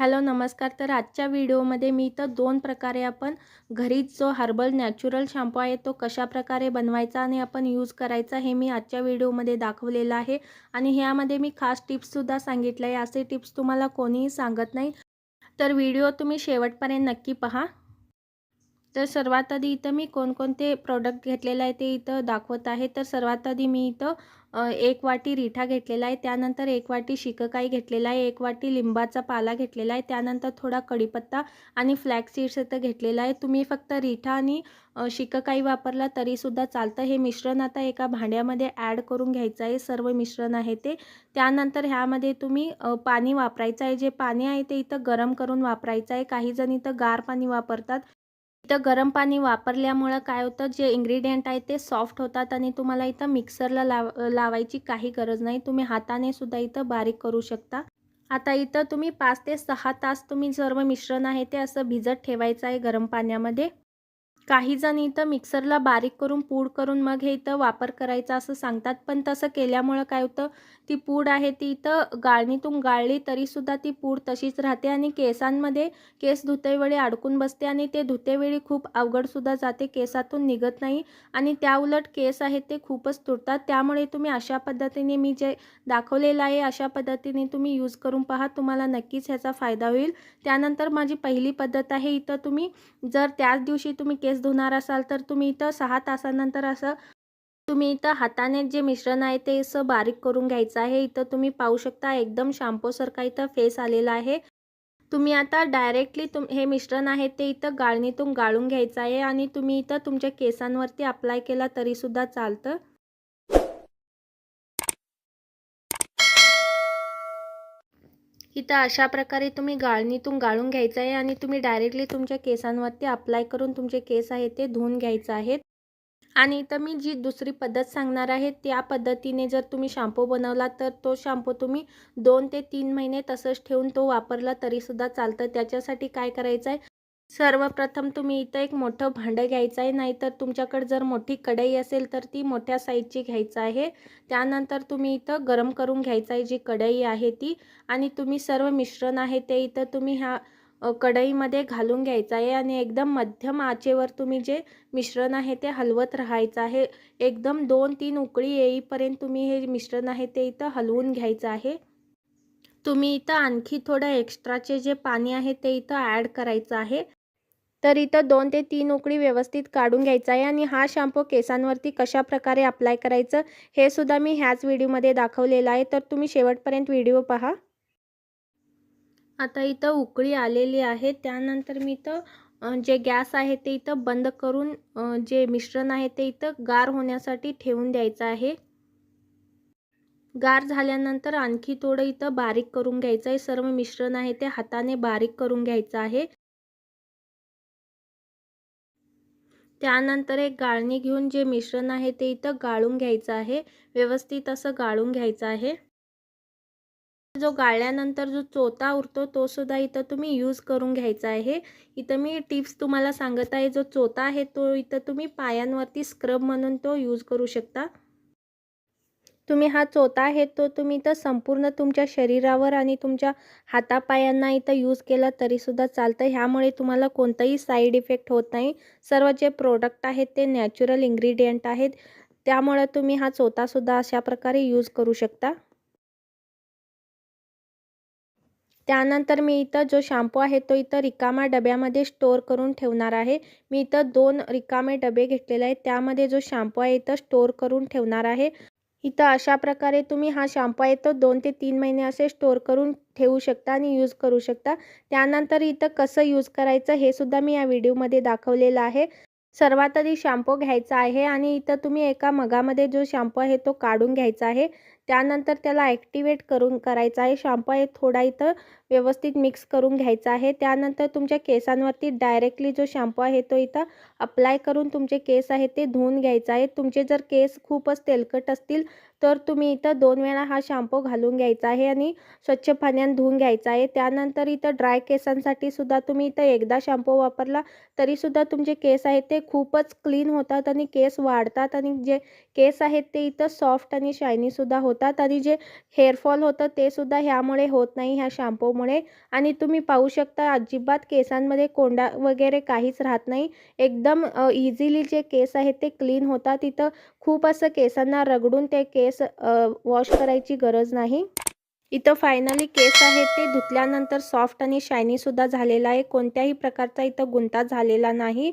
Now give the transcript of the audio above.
Hello नमस्कार. तर आजच्या व्हिडिओमध्ये मी इथं 2 प्रकारे आपण घरीच जो हर्बल नॅचरल शॅम्पू आहे तो कशाप्रकारे बनवायचा आणि आपण यूज करायचा हे मी आजच्या व्हिडिओमध्ये दाखवलेलं आहे. आणि ह्यामध्ये मी खास टिप्ससुद्धा सांगितलं आहे. असे टिप्स तुम्हाला कोणीही सांगत नाही. तर व्हिडिओ तुम्ही शेवटपर्यंत नक्की पहा. तर सर्वात आधी इथं मी कोणकोणते प्रोडक्ट घेतलेले आहे ते इथं दाखवत आहे. तर सर्वात आधी मी इथं 1 वाटी रिठा घेतलेला आहे, त्यानंतर 1 वाटी शिकाकाई घेतलेला आहे, 1 वाटी लिंबाचा पाला घेतलेला आहे, त्यानंतर थोडा कढीपत्ता आणि फ्लॅक्स सीड्स इथं घेतलेला आहे. तुम्ही फक्त रिठा आणि शिकाकाई वापरला तरीसुद्धा चालतं. हे मिश्रण आता एका भांड्यामध्ये ॲड करून घ्यायचं आहे. सर्व मिश्रण आहे ते. त्यानंतर ह्यामध्ये तुम्ही पाणी वापरायचं आहे. जे पाणी आहे ते इथं गरम करून वापरायचं आहे. काही जण इथं गार पाणी वापरतात. इथं गरम पाणी वापरल्यामुळं काय होतं, जे इन्ग्रीडियंट आहे ते सॉफ्ट होतात आणि तुम्हाला इथं मिक्सरला लावायची काही गरज नाही. तुम्ही हाताने सुद्धा इथं बारीक करू शकता. आता इथं तुम्ही 5 ते 6 तास तुम्ही सर्व मिश्रण आहे ते असं भिजत ठेवायचं आहे गरम पाण्यामध्ये. काही जण इथं मिक्सरला बारीक करून पूड करून मग हे इथं वापर करायचा असं सांगतात. पण तसं केल्यामुळं काय होतं, ती पूड आहे ती इथं गाळणीतून गाळली तरीसुद्धा ती पूड तशीच राहते आणि केसांमध्ये केस धुतेवेळी अडकून बसते आणि ते धुतेवेळी खूप अवघडसुद्धा जाते, केसातून निघत नाही आणि त्याउलट केस आहेत ते खूपच तुटतात. त्यामुळे तुम्ही अशा पद्धतीने मी जे दाखवलेलं आहे अशा पद्धतीने तुम्ही यूज करून पहा. तुम्हाला नक्कीच ह्याचा फायदा होईल. त्यानंतर माझी पहिली पद्धत आहे, इथं तुम्ही जर त्याच दिवशी तुम्ही केस धुणार असाल तर तुम्ही इथं 6 तासानंतर असं तुम्ही इथं हाताने जे मिश्रण आहे ते असं बारीक करून घ्यायचं आहे. इथं तुम्ही पाहू शकता एकदम शॅम्पूसारखा इथं फेस आलेला आहे. तुम्ही आता डायरेक्टली हे मिश्रण आहे ते इथं गाळणीतून गाळून घ्यायचं आहे आणि तुम्ही इथं तुमच्या केसांवरती अप्लाय केला तरीसुद्धा चालतं. इथं अशा प्रकारे तुम्ही गाळणीतून गाळून घ्यायचं आहे आणि तुम्ही डायरेक्टली तुमच्या केसांवरती अप्लाय करून तुमचे केस आहे ते धुवून घ्यायचं आहे. आणि इथं मी जी दुसरी पद्धत सांगणार आहे त्या पद्धतीने जर तुम्ही शॅम्पू बनवला तर तो शॅम्पू तुम्ही 2 ते 3 महिने तसंच ठेवून तो वापरला तरीसुद्धा चालतं. त्याच्यासाठी काय करायचं आहे, सर्वप्रथम तुम्ही इथं एक मोठं भांडं घ्यायचं आहे, नाहीतर तुमच्याकडे जर मोठी कढई असेल तर ती मोठ्या साईजची घ्यायचं आहे. त्यानंतर तुम्ही इथं गरम करून घ्यायचं आहे जी कढई आहे ती आणि तुम्ही सर्व मिश्रण आहे ते इथं तुम्ही ह्या कढईमध्ये घालून घ्यायचं आहे आणि एकदम मध्यम आचेवर तुम्ही जे मिश्रण आहे ते हलवत राहायचं आहे. एकदम 2-3 उकळी येईपर्यंत तुम्ही हे मिश्रण आहे ते इथं हलवून घ्यायचं आहे. तुम्ही इथं आणखी थोडं एक्स्ट्राचे जे पाणी आहे ते इथं ॲड करायचं आहे. तर इथं 2 ते 3 उकळी व्यवस्थित काढून घ्यायचा आहे आणि हा शॅम्पू केसांवरती कशाप्रकारे अप्लाय करायचं हे सुद्धा मी ह्याच व्हिडिओमध्ये दाखवलेलं आहे. तर तुम्ही शेवटपर्यंत व्हिडिओ पहा. आता इथं उकळी आलेली आहे. त्यानंतर मी इथं जे गॅस आहे ते इथं बंद करून जे मिश्रण आहे ते इथं गार होण्यासाठी ठेवून द्यायचं आहे. गार झाल्यानंतर आणखी थोडं इथं बारीक करून घ्यायचं आहे. सर्व मिश्रण आहे ते हाताने बारीक करून घ्यायचं आहे. त्यानंतर एक गाळणी घेऊन जे मिश्रण आहे ते इथं गाळून घ्यायचं आहे. व्यवस्थित असं गाळून घ्यायचं आहे. जो गाळल्यानंतर जो चोथा उरतो तो सुद्धा इथं तुम्ही यूज करून घ्यायचा आहे. इथं मी टिप्स तुम्हाला सांगत आहे. जो चोथा आहे तो इथं तुम्ही पायांवरती स्क्रब म्हणून तो यूज करू शकता. तुम्ही हा चोथा आहे तो तुम्ही इथं संपूर्ण तुमच्या शरीरावर आणि तुमच्या हातापायांना इथं यूज केला तरीसुद्धा चालतं. ह्यामुळे तुम्हाला कोणताही साईड इफेक्ट होत नाही. सर्व जे प्रोडक्ट आहेत ते नॅचरल इन्ग्रीडियंट आहेत. त्यामुळे तुम्ही हा चोथासुद्धा अशा प्रकारे यूज करू शकता. त्यानंतर मी इथं जो शॅम्पू आहे तो इथं रिकाम्या डब्यामध्ये स्टोअर करून ठेवणार आहे. मी इथं 2 रिकामे डबे घेतलेले आहेत. त्यामध्ये जो शॅम्पू आहे इथं स्टोअर करून ठेवणार आहे. इथं अशा प्रकारे तुम्ही हा शॅम्पू आहे तो 2 ते 3 महिने असे स्टोअर करून ठेवू शकता आणि यूज करू शकता. त्यानंतर इथं कसं यूज करायचं हे सुद्धा मी या व्हिडिओमध्ये दाखवलेलं आहे. सर्वात आधी शॅम्पू घ्यायचा आहे आणि इथं तुम्ही एका मगामध्ये जो शॅम्पू आहे तो काढून घ्यायचा आहे. त्यानंतर त्याला ॲक्टिवेट करायचा आहे. शॅम्पू आहे थोडा इथं व्यवस्थित मिक्स करून घ्यायचा आहे. त्यानंतर तुमच्या केसांवरती डायरेक्टली जो शॅम्पू आहे तो इथं अप्लाय करून तुमचे केस आहे ते धुवून घ्यायचा आहे. तुमचे जर केस खूपच तेलकट असतील तर तुम्ही इथं 2 वेळा हा शॅम्पू घालून घ्यायचा आहे आणि स्वच्छ पाण्याने धुवून घ्यायचा आहे. त्यानंतर इथं ड्राय केसांसाठी सुद्धा तुम्ही इथं एकदा शॅम्पू वापरला तरीसुद्धा तुमचे केस आहेत ते खूपच क्लीन होतात आणि केस वाढतात आणि जे केस आहेत ते इथं सॉफ्ट आणि शायनीसुद्धा होतात आणि जे हेअरफॉल होतं ते सुद्धा ह्यामुळे होत नाही ह्या शॅम्पूमुळे. आणि तुम्ही पाहू शकता अजिबात केसांमध्ये कोंडा वगैरे काहीच राहत नाही. एकदम इझिली जे केस आहेत ते क्लीन होतात. इथं खूप असं केसांना रगडून ते केस वॉश करायची गरज नाही. इथं फायनली केस आहेत ते धुतल्यानंतर सॉफ्ट आणि शायनीसुद्धा झालेला आहे. कोणत्याही प्रकारचा इथं गुंता झालेला नाही.